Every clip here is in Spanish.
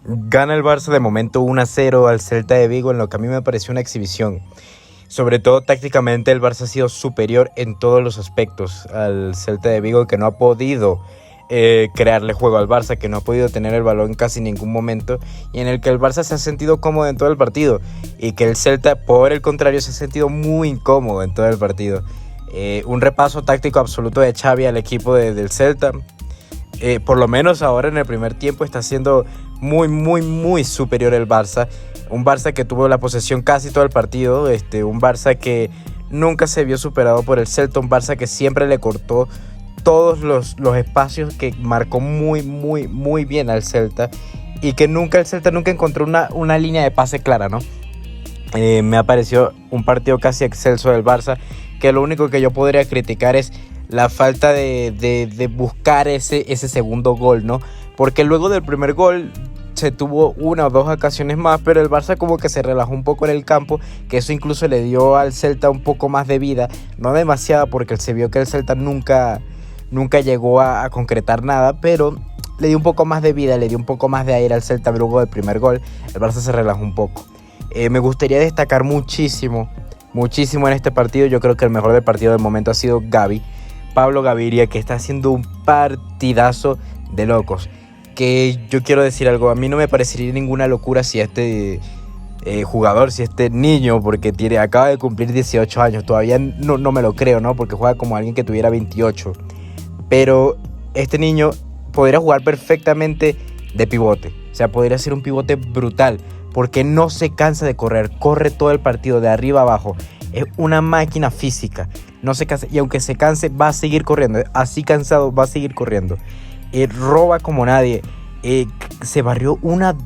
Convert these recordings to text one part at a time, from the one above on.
Gana el Barça de momento 1-0 al Celta de Vigo en lo que a mí me pareció una exhibición. Sobre todo tácticamente el Barça ha sido superior en todos los aspectos al Celta de Vigo, que no ha podido crearle juego al Barça, que no ha podido tener el balón en casi ningún momento, y en el que el Barça se ha sentido cómodo en todo el partido y que el Celta, por el contrario, se ha sentido muy incómodo en todo el partido. Un repaso táctico absoluto de Xavi al equipo del Celta. Por lo menos ahora en el primer tiempo está siendo muy superior el Barça. Un Barça que tuvo la posesión casi todo el partido. Un Barça que nunca se vio superado por el Celta. Un Barça que siempre le cortó todos los espacios, que marcó muy bien al Celta. Y que el Celta nunca encontró una línea de pase clara, ¿no? Me ha parecido un partido casi excelso del Barça, que lo único que yo podría criticar es la falta de buscar ese segundo gol, ¿no? Porque luego del primer gol se tuvo una o dos ocasiones más, pero el Barça como que se relajó un poco en el campo, que eso incluso le dio al Celta un poco más de vida, no demasiada, porque se vio que el Celta nunca llegó a concretar nada, pero le dio un poco más de vida, le dio un poco más de aire al Celta luego del primer gol. El Barça se relajó un poco. Me gustaría destacar muchísimo en este partido. Yo creo que el mejor del partido del momento ha sido Pablo Gaviria, que está haciendo un partidazo de locos. Que yo quiero decir algo, a mí no me parecería ninguna locura si este jugador, si este niño, porque acaba de cumplir 18 años, todavía no me lo creo, ¿no? Porque juega como alguien que tuviera 28. Pero este niño podría jugar perfectamente de pivote. O sea, podría ser un pivote brutal, porque no se cansa de correr, corre todo el partido de arriba a abajo. Es una máquina física, no se cansa, y aunque se canse va a seguir corriendo, así cansado va a seguir corriendo. Roba como nadie. Se barrió 1,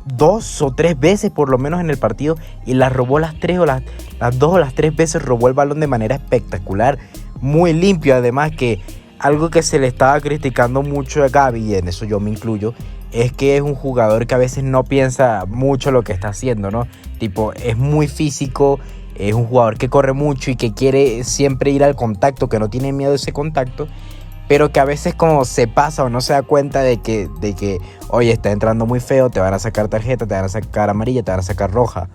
2 o 3 veces por lo menos en el partido, y las robó las 2 o las 3 veces robó el balón de manera espectacular, muy limpio. Además, que algo que se le estaba criticando mucho a Gavi, y en eso yo me incluyo, es que es un jugador que a veces no piensa mucho lo que está haciendo, ¿no? Tipo, es muy físico, es un jugador que corre mucho y que quiere siempre ir al contacto, que no tiene miedo de ese contacto, pero que a veces como se pasa o no se da cuenta de que oye, está entrando muy feo, te van a sacar tarjeta, te van a sacar amarilla, te van a sacar roja.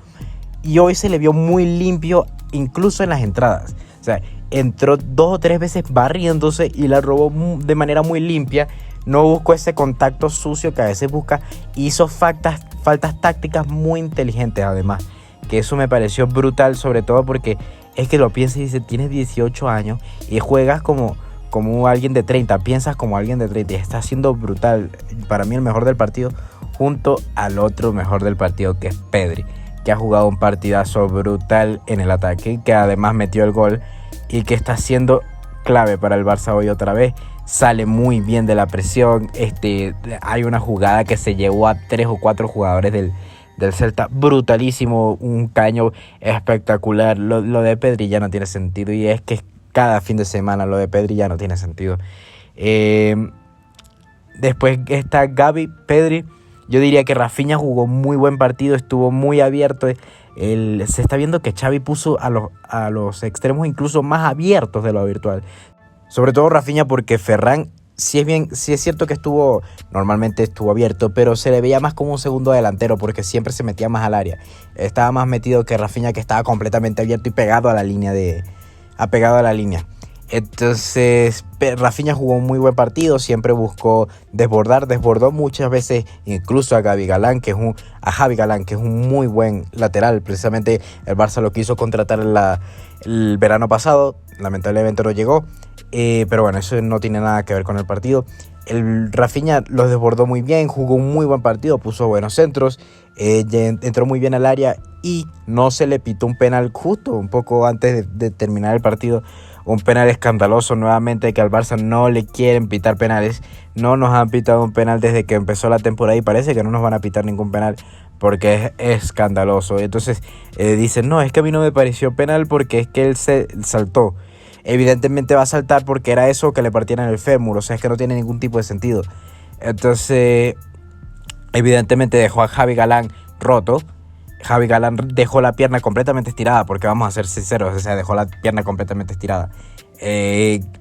Y hoy se le vio muy limpio, incluso en las entradas. O sea, entró 2 o 3 veces barriéndose y la robó de manera muy limpia. No buscó ese contacto sucio que a veces busca. Hizo faltas tácticas muy inteligentes, además. Que eso me pareció brutal, sobre todo porque es que lo piensas y dices, tienes 18 años y juegas como alguien de 30. Piensas como alguien de 30 y está siendo brutal. Para mí el mejor del partido, junto al otro mejor del partido, que es Pedri, que ha jugado un partidazo brutal en el ataque, que además metió el gol y que está siendo clave para el Barça hoy otra vez. Sale muy bien de la presión. Hay una jugada que se llevó a 3 o 4 jugadores del Celta, brutalísimo, un caño espectacular. Lo de Pedri ya no tiene sentido, y es que cada fin de semana lo de Pedri ya no tiene sentido. Después está Gavi, Pedri. Yo diría que Rafinha jugó muy buen partido, estuvo muy abierto. Se está viendo que Xavi puso a los extremos incluso más abiertos de lo habitual. Sobre todo Rafinha, porque Ferran sí es cierto que normalmente estuvo abierto, pero se le veía más como un segundo delantero, porque siempre se metía más al área. Estaba más metido que Rafinha, que estaba completamente abierto y pegado a la línea. Entonces Rafinha jugó un muy buen partido, siempre buscó desbordó muchas veces incluso a Javi Galán, que es un muy buen lateral. Precisamente el Barça lo quiso contratar el verano pasado, lamentablemente no llegó, pero bueno, eso no tiene nada que ver con el partido. El Rafinha los desbordó muy bien, jugó un muy buen partido, puso buenos centros, entró muy bien al área y no se le pitó un penal justo un poco antes de terminar el partido. Un penal escandaloso nuevamente, que al Barça no le quieren pitar penales. No nos han pitado un penal desde que empezó la temporada y parece que no nos van a pitar ningún penal porque es escandaloso. Entonces dicen, no, es que a mí no me pareció penal porque es que él se saltó. Evidentemente va a saltar porque era eso, que le partieran el fémur. O sea, es que no tiene ningún tipo de sentido. Entonces, evidentemente dejó a Javi Galán roto. Javi Galán dejó la pierna completamente estirada, porque vamos a ser sinceros, o sea, dejó la pierna completamente estirada.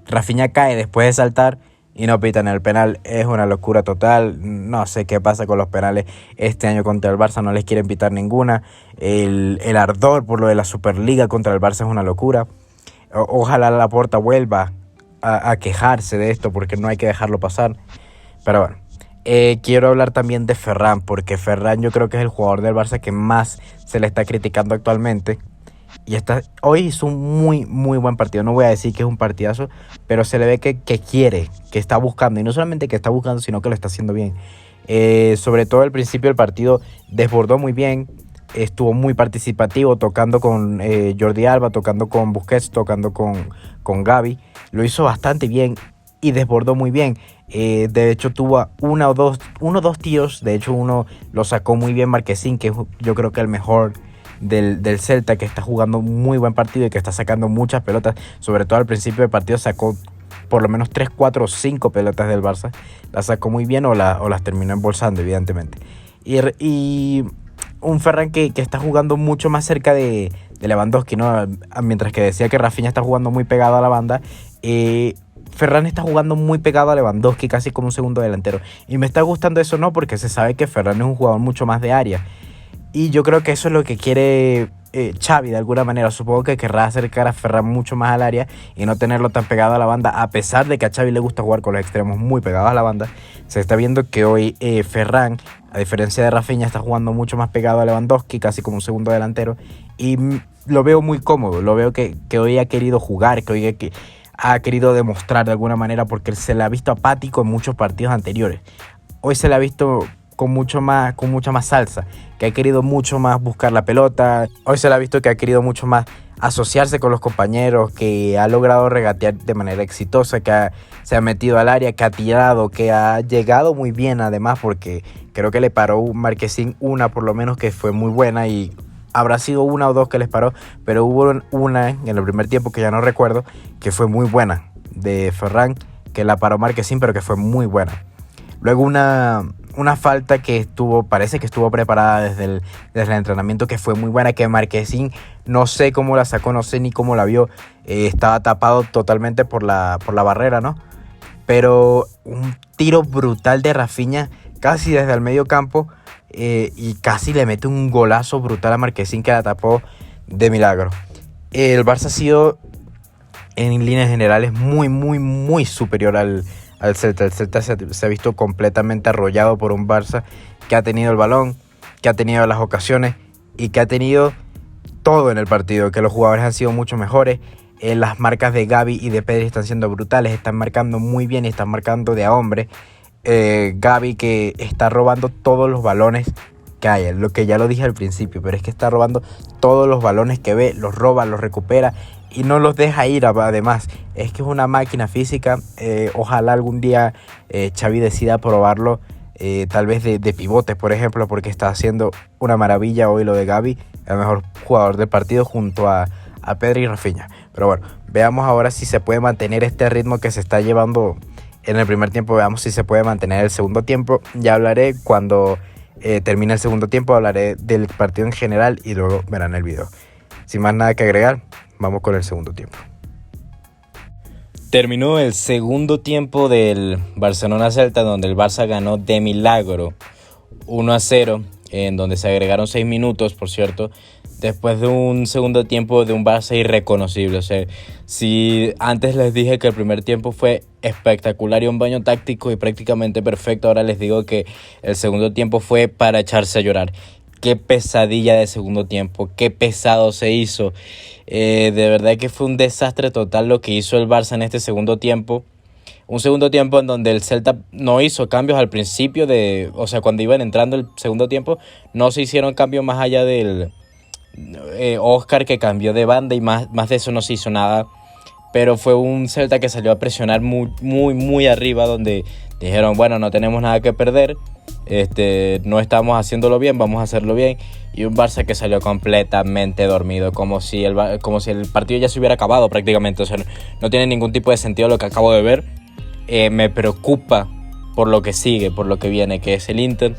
Rafinha cae después de saltar y no pitan el penal. Es una locura total. No sé qué pasa con los penales este año contra el Barça. No les quieren pitar ninguna. El ardor por lo de la Superliga contra el Barça es una locura. Ojalá Laporta vuelva a quejarse de esto, porque no hay que dejarlo pasar. Pero bueno, quiero hablar también de Ferran, porque Ferran yo creo que es el jugador del Barça que más se le está criticando actualmente. Y hoy hizo un muy, muy buen partido. No voy a decir que es un partidazo, pero se le ve que quiere, que está buscando. Y no solamente que está buscando, sino que lo está haciendo bien. Sobre todo al principio del partido desbordó muy bien. Estuvo muy participativo, tocando con Jordi Alba, tocando con Busquets, tocando con Gavi. Lo hizo bastante bien y desbordó muy bien. De hecho tuvo uno o dos tiros. De hecho uno lo sacó muy bien Marquezín, que yo creo que el mejor del Celta, que está jugando muy buen partido y que está sacando muchas pelotas. Sobre todo al principio del partido sacó por lo menos 3, 4 o 5 pelotas del Barça. Las sacó muy bien o las terminó embolsando, evidentemente. Y un Ferran que está jugando mucho más cerca de Lewandowski, ¿no? Mientras que decía que Rafinha está jugando muy pegado a la banda, Ferran está jugando muy pegado a Lewandowski, casi como un segundo delantero. Y me está gustando eso, ¿no? Porque se sabe que Ferran es un jugador mucho más de área. Y yo creo que eso es lo que quiere Xavi de alguna manera. Supongo que querrá acercar a Ferran mucho más al área y no tenerlo tan pegado a la banda. A pesar de que a Xavi le gusta jugar con los extremos muy pegados a la banda, se está viendo que hoy Ferran, a diferencia de Rafinha, está jugando mucho más pegado a Lewandowski, casi como un segundo delantero. Y lo veo muy cómodo. Lo veo que hoy ha querido jugar, que hoy ha querido demostrar de alguna manera, porque se le ha visto apático en muchos partidos anteriores. Hoy se le ha visto con mucha más salsa, que ha querido mucho más buscar la pelota. Hoy se le ha visto que ha querido mucho más asociarse con los compañeros, que ha logrado regatear de manera exitosa, que se ha metido al área, que ha tirado, que ha llegado muy bien además, porque creo que le paró Marquezín una por lo menos que fue muy buena, y habrá sido una o dos que les paró, pero hubo una en el primer tiempo que ya no recuerdo, que fue muy buena, de Ferran, que la paró Marquezín, pero que fue muy buena. Luego una falta que parece que estuvo preparada desde el entrenamiento, que fue muy buena, que Marquezín no sé cómo la sacó, no sé ni cómo la vio. Estaba tapado totalmente por la barrera, ¿no? Pero un tiro brutal de Rafinha, casi desde el medio campo, y casi le mete un golazo brutal a Marquezín, que la tapó de milagro. El Barça ha sido, en líneas generales, muy, muy, muy superior al Celta. El Celta se ha visto completamente arrollado por un Barça que ha tenido el balón, que ha tenido las ocasiones y que ha tenido todo en el partido, que los jugadores han sido mucho mejores. Las marcas de Gavi y de Pedri están siendo brutales, están marcando muy bien y están marcando de a hombre. Gavi, que está robando todos los balones que hay, lo que ya lo dije al principio, pero es que está robando todos los balones que ve, los roba, los recupera y no los deja ir. Además, es que es una máquina física. Ojalá algún día Xavi decida probarlo, tal vez de pivote, por ejemplo, porque está haciendo una maravilla hoy lo de Gavi, el mejor jugador del partido junto a Pedri y Rafinha. Pero bueno, veamos ahora si se puede mantener este ritmo que se está llevando en el primer tiempo. Veamos si se puede mantener el segundo tiempo. Ya hablaré cuando termine el segundo tiempo, hablaré del partido en general y luego verán el video. Sin más nada que agregar, vamos con el segundo tiempo. Terminó el segundo tiempo del Barcelona-Celta, donde el Barça ganó de milagro 1-0, en donde se agregaron 6 minutos, por cierto, después de un segundo tiempo de un Barça irreconocible. O sea, si antes les dije que el primer tiempo fue espectacular y un baño táctico y prácticamente perfecto, ahora les digo que el segundo tiempo fue para echarse a llorar. Qué pesadilla de segundo tiempo, qué pesado se hizo. De verdad que fue un desastre total lo que hizo el Barça en este segundo tiempo. Un segundo tiempo en donde el Celta no hizo cambios al principio, o sea, cuando iban entrando el segundo tiempo, no se hicieron cambios más allá del Oscar, que cambió de banda, y más de eso no se hizo nada. Pero fue un Celta que salió a presionar muy, muy, muy arriba, donde dijeron, bueno, no tenemos nada que perder, no estamos haciéndolo bien, vamos a hacerlo bien. Y un Barça que salió completamente dormido, como si el partido ya se hubiera acabado prácticamente. O sea, no tiene ningún tipo de sentido lo que acabo de ver. Me preocupa por lo que sigue, por lo que viene, que es el Inter,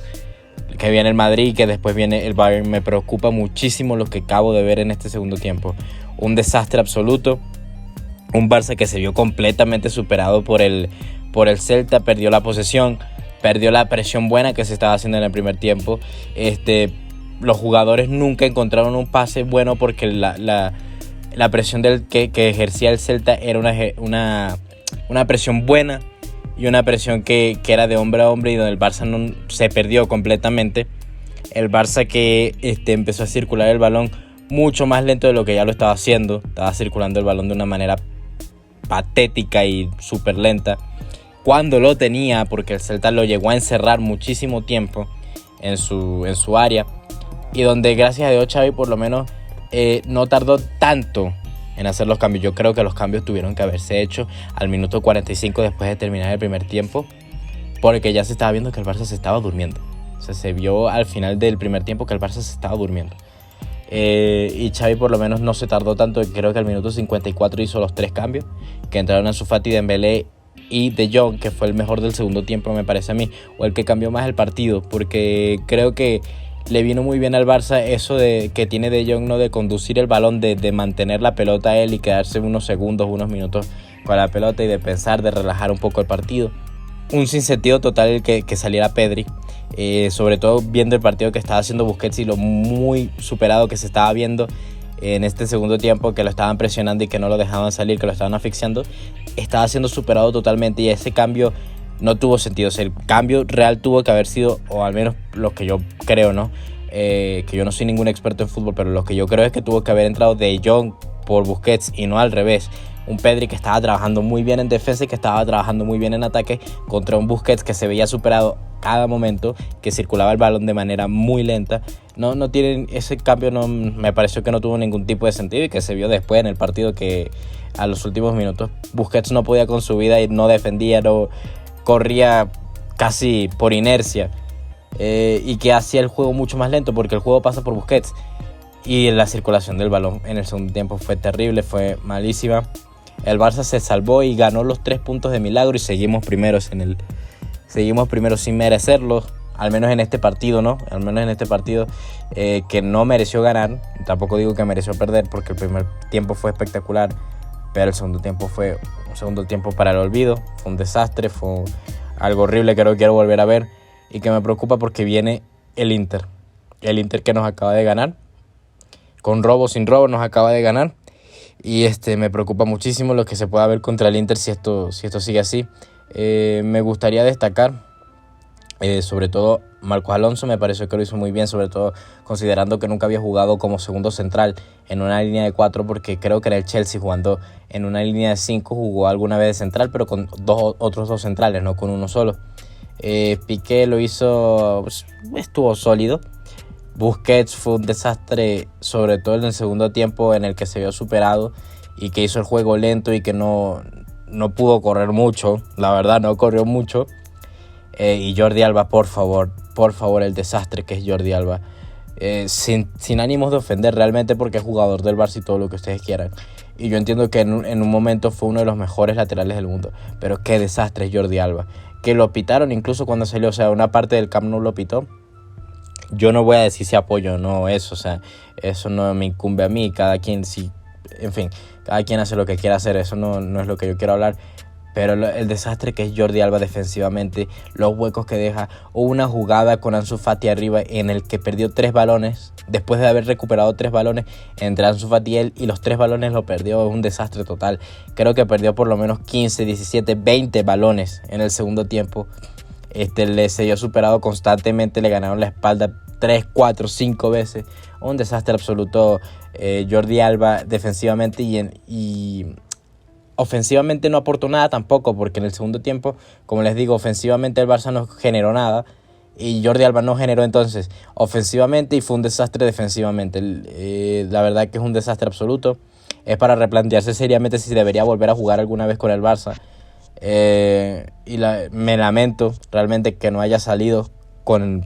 que viene el Madrid, que después viene el Bayern. Me preocupa muchísimo lo que acabo de ver en este segundo tiempo. Un desastre absoluto. Un Barça que se vio completamente superado por el por el Celta, perdió la posesión, perdió la presión buena que se estaba haciendo en el primer tiempo. Los jugadores nunca encontraron un pase bueno porque la presión que ejercía el Celta era una presión buena y una presión que era de hombre a hombre, y donde el Barça se perdió completamente. El Barça que empezó a circular el balón mucho más lento de lo que ya lo estaba haciendo. Estaba circulando el balón de una manera patética y súper lenta cuando lo tenía, porque el Celta lo llegó a encerrar muchísimo tiempo en su área, y donde gracias a Dios Xavi por lo menos no tardó tanto en hacer los cambios. Yo creo que los cambios tuvieron que haberse hecho al minuto 45 después de terminar el primer tiempo, porque ya se estaba viendo que el Barça se estaba durmiendo. O sea, se vio al final del primer tiempo que el Barça se estaba durmiendo. Y Xavi por lo menos no se tardó tanto. Creo que al minuto 54 hizo los 3 cambios, que entraron Ansu Fati, Dembélé y De Jong, que fue el mejor del segundo tiempo, me parece a mí, o el que cambió más el partido, porque creo que le vino muy bien al Barça eso de que tiene De Jong, ¿no? De conducir el balón, de mantener la pelota a él y quedarse unos segundos, unos minutos con la pelota, y de pensar, de relajar un poco el partido. Un sinsentido total el que saliera Pedri, sobre todo viendo el partido que estaba haciendo Busquets y lo muy superado que se estaba viendo en este segundo tiempo, que lo estaban presionando y que no lo dejaban salir, que lo estaban asfixiando. Estaba siendo superado totalmente, y ese cambio no tuvo sentido. O sea, el cambio real tuvo que haber sido, o al menos lo que yo creo, ¿no? Que yo no soy ningún experto en fútbol, pero lo que yo creo es que tuvo que haber entrado De Jong por Busquets y no al revés. Un Pedri que estaba trabajando muy bien en defensa y que estaba trabajando muy bien en ataque, contra un Busquets que se veía superado cada momento, que circulaba el balón de manera muy lenta. No tienen ese cambio, me pareció que no tuvo ningún tipo de sentido, y que se vio después en el partido que a los últimos minutos Busquets no podía con su vida y no defendía, no corría casi por inercia, y que hacía el juego mucho más lento porque el juego pasa por Busquets. Y la circulación del balón en el segundo tiempo fue terrible, fue malísima. El Barça se salvó y ganó los 3 puntos de milagro, y seguimos primeros sin merecerlos, al menos en este partido, ¿no? Al menos en este partido que no mereció ganar. Tampoco digo que mereció perder, porque el primer tiempo fue espectacular, pero el segundo tiempo fue un segundo tiempo para el olvido. Fue un desastre, fue algo horrible que no quiero volver a ver, y que me preocupa porque viene el Inter. El Inter que nos acaba de ganar, con robo, sin robo, nos acaba de ganar. Y me preocupa muchísimo lo que se pueda ver contra el Inter si esto sigue así. Me gustaría destacar, sobre todo, Marcos Alonso. Me pareció que lo hizo muy bien, sobre todo considerando que nunca había jugado como segundo central en una línea de 4, porque creo que en el Chelsea, jugando en una línea de 5, jugó alguna vez de central, pero con otros dos centrales, no con uno solo. Piqué lo hizo, pues, estuvo sólido. Busquets fue un desastre, sobre todo en el segundo tiempo, en el que se vio superado y que hizo el juego lento y que no pudo correr mucho. La verdad, no corrió mucho. Y Jordi Alba, por favor, el desastre que es Jordi Alba. Sin ánimos de ofender realmente, porque es jugador del Barça y todo lo que ustedes quieran. Y yo entiendo que en un momento fue uno de los mejores laterales del mundo. Pero qué desastre es Jordi Alba. Que lo pitaron incluso cuando salió, o sea, una parte del Camp Nou lo pitó. Yo no voy a decir si apoyo o no eso, o sea, eso no me incumbe a mí. Cada quien, en fin, cada quien hace lo que quiera hacer, eso no es lo que yo quiero hablar. Pero el desastre que es Jordi Alba defensivamente, los huecos que deja. Hubo una jugada con Ansu Fati arriba en el que perdió 3 balones. Después de haber recuperado 3 balones entre Ansu Fati y él, y los 3 balones lo perdió. Es un desastre total. Creo que perdió por lo menos 15, 17, 20 balones en el segundo tiempo. Le se vio superado constantemente, le ganaron la espalda 3, 4, 5 veces. Un desastre absoluto Jordi Alba defensivamente, y ofensivamente no aportó nada tampoco, porque en el segundo tiempo, como les digo, ofensivamente el Barça no generó nada y Jordi Alba no generó entonces ofensivamente, y fue un desastre defensivamente. La verdad que es un desastre absoluto. Es para replantearse seriamente si debería volver a jugar alguna vez con el Barça. Me lamento realmente que no haya salido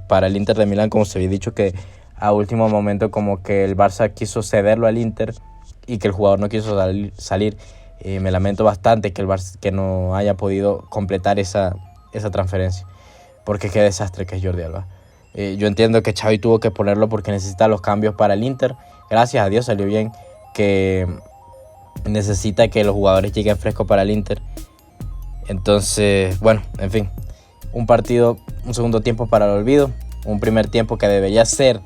para el Inter de Milán, como se había dicho, que a último momento como que el Barça quiso cederlo al Inter y que el jugador no quiso salir. Me lamento bastante que el Barça que no haya podido completar esa transferencia, porque qué desastre que es Jordi Alba. Yo entiendo que Xavi tuvo que ponerlo porque necesita los cambios para el Inter. Gracias a Dios salió bien, que necesita que los jugadores lleguen frescos para el Inter. Entonces, bueno, en fin, un segundo tiempo para el olvido, un primer tiempo que debería ser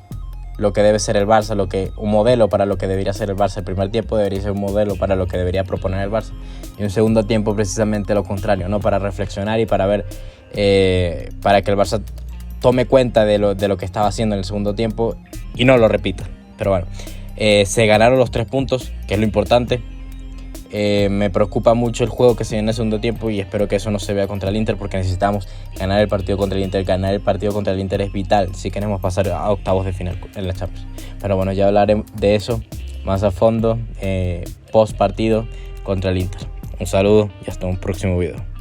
lo que debe ser el Barça, un modelo para lo que debería ser el Barça. El primer tiempo debería ser un modelo para lo que debería proponer el Barça, y un segundo tiempo precisamente lo contrario, ¿no? Para reflexionar y para ver, para que el Barça tome cuenta de lo que estaba haciendo en el segundo tiempo y no lo repita. Pero bueno, se ganaron los 3 puntos, que es lo importante. Me preocupa mucho el juego que se viene en el segundo tiempo y espero que eso no se vea contra el Inter, porque necesitamos ganar el partido contra el Inter. Ganar el partido contra el Inter es vital si queremos pasar a octavos de final en la Champions. Pero bueno, ya hablaré de eso más a fondo post partido contra el Inter. Un saludo y hasta un próximo video.